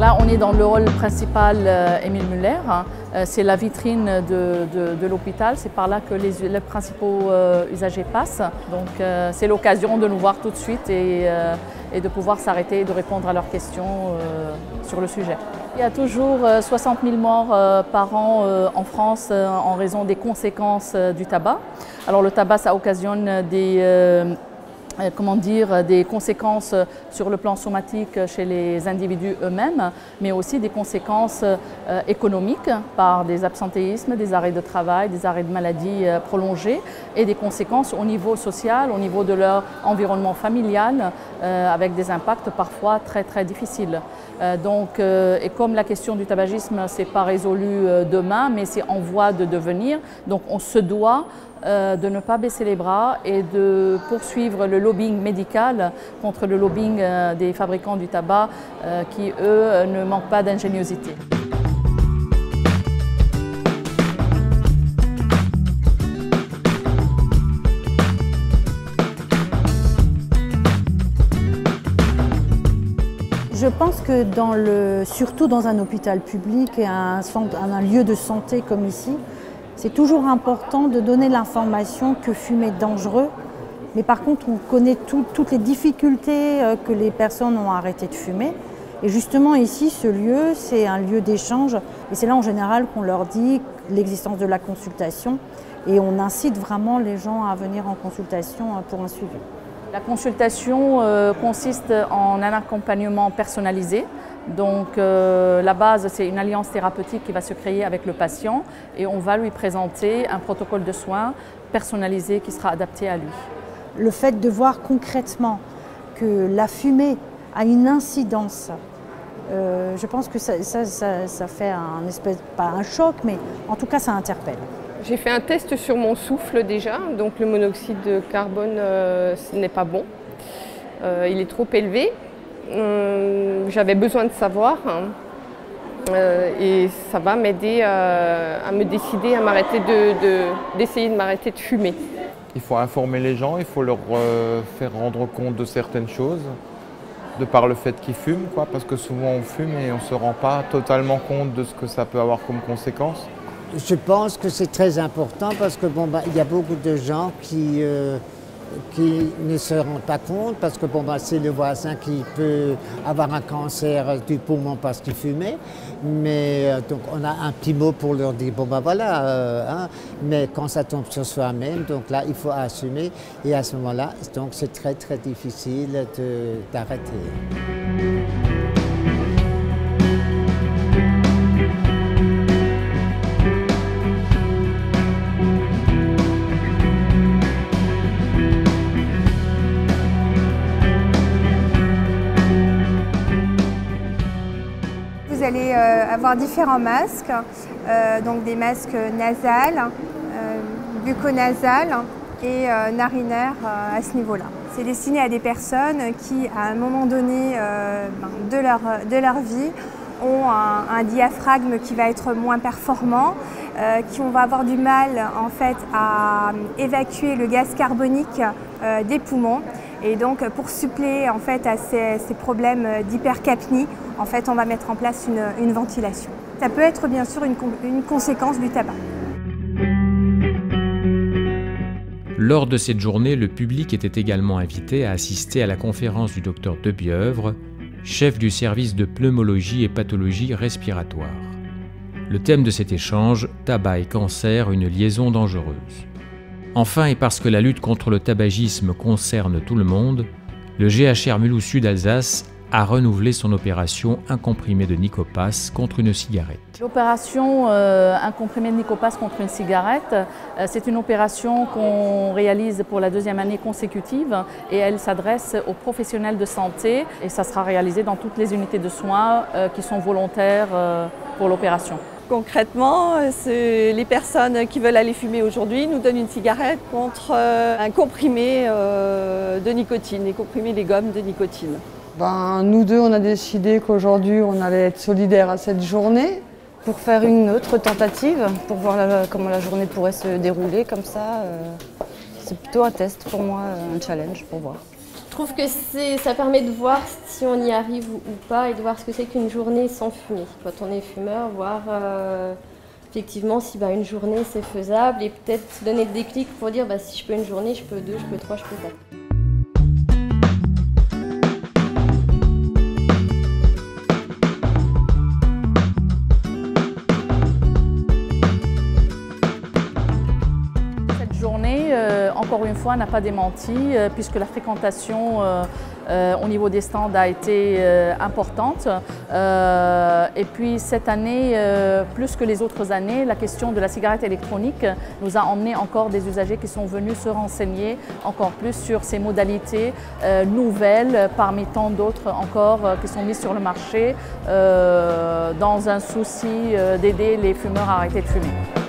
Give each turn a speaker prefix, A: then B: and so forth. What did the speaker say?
A: là, on est dans le hall principal Émile Muller. C'est la vitrine de l'hôpital. C'est par là que les principaux usagers passent. Donc, c'est l'occasion de nous voir tout de suite et de pouvoir s'arrêter et de répondre à leurs questions sur le sujet. Il y a toujours 60 000 morts par an en France en raison des conséquences du tabac. Alors, le tabac, ça occasionne des conséquences sur le plan somatique chez les individus eux-mêmes, mais aussi des conséquences économiques par des absentéismes, des arrêts de travail, des arrêts de maladie prolongés et des conséquences au niveau social, au niveau de leur environnement familial, avec des impacts parfois très très difficiles. Et comme la question du tabagisme n'est pas résolue demain, mais c'est en voie de devenir, donc on se doit de ne pas baisser les bras et de poursuivre le lobbying médical contre le lobbying des fabricants du tabac qui, eux, ne manquent pas d'ingéniosité.
B: Je pense que surtout dans un hôpital public et un lieu de santé comme ici, c'est toujours important de donner l'information que fumer est dangereux, mais par contre on connaît toutes les difficultés que les personnes ont arrêté de fumer. Et justement ici, ce lieu, c'est un lieu d'échange et c'est là en général qu'on leur dit l'existence de la consultation et on incite vraiment les gens à venir en consultation pour un suivi.
A: La consultation consiste en un accompagnement personnalisé. Donc la base, c'est une alliance thérapeutique qui va se créer avec le patient et on va lui présenter un protocole de soins personnalisé qui sera adapté à lui.
B: Le fait de voir concrètement que la fumée a une incidence, je pense que ça fait un espèce, pas un choc, mais en tout cas ça interpelle.
C: J'ai fait un test sur mon souffle déjà, donc le monoxyde de carbone ce n'est pas bon, il est trop élevé. J'avais besoin de savoir et ça va m'aider à me décider à d'essayer de m'arrêter de fumer.
D: Il faut informer les gens, il faut leur faire rendre compte de certaines choses, de par le fait qu'ils fument, parce que souvent on fume et on ne se rend pas totalement compte de ce que ça peut avoir comme conséquence.
E: Je pense que c'est très important parce que il y a beaucoup de gens qui ne se rendent pas compte parce que c'est le voisin qui peut avoir un cancer du poumon parce qu'il fumait. Mais donc on a un petit mot pour leur dire mais quand ça tombe sur soi-même, donc là il faut assumer et à ce moment-là, donc c'est très très difficile d'arrêter.
F: Vous allez avoir différents masques, donc des masques nasales, bucco-nasales et narinaires à ce niveau-là. C'est destiné à des personnes qui, à un moment donné de leur vie, ont un diaphragme qui va être moins performant, qui va avoir du mal en fait à évacuer le gaz carbonique des poumons. Et donc pour suppléer en fait à ces problèmes d'hypercapnie, en fait on va mettre en place une ventilation. Ça peut être bien sûr une conséquence du tabac.
G: Lors de cette journée, le public était également invité à assister à la conférence du Dr Debieuvre, chef du service de pneumologie et pathologie respiratoire. Le thème de cet échange, tabac et cancer, une liaison dangereuse. Enfin, et parce que la lutte contre le tabagisme concerne tout le monde, le GHR Mulhouse Sud Alsace a renouvelé son opération Un comprimé de Nicopas contre une cigarette.
A: L'opération Un comprimé de Nicopas contre une cigarette, c'est une opération qu'on réalise pour la deuxième année consécutive et elle s'adresse aux professionnels de santé et ça sera réalisé dans toutes les unités de soins qui sont volontaires pour l'opération.
H: Concrètement, les personnes qui veulent aller fumer aujourd'hui nous donnent une cigarette contre un comprimé de nicotine, les comprimés des gommes de nicotine.
I: Nous deux, on a décidé qu'aujourd'hui, on allait être solidaires à cette journée.
B: Pour faire une autre tentative, pour voir comment la journée pourrait se dérouler comme ça, c'est plutôt un test pour moi, un challenge pour voir.
J: trouve que ça permet de voir si on y arrive ou pas et de voir ce que c'est qu'une journée sans fumer. Quand on est fumeur, voir effectivement si une journée c'est faisable et peut-être donner le déclic pour dire si je peux une journée, je peux 2, je peux 3, je peux 4.
A: Encore une fois, n'a pas démenti puisque la fréquentation au niveau des stands a été importante. Et puis cette année, plus que les autres années, la question de la cigarette électronique nous a emmené encore des usagers qui sont venus se renseigner encore plus sur ces modalités nouvelles parmi tant d'autres encore qui sont mises sur le marché dans un souci d'aider les fumeurs à arrêter de fumer.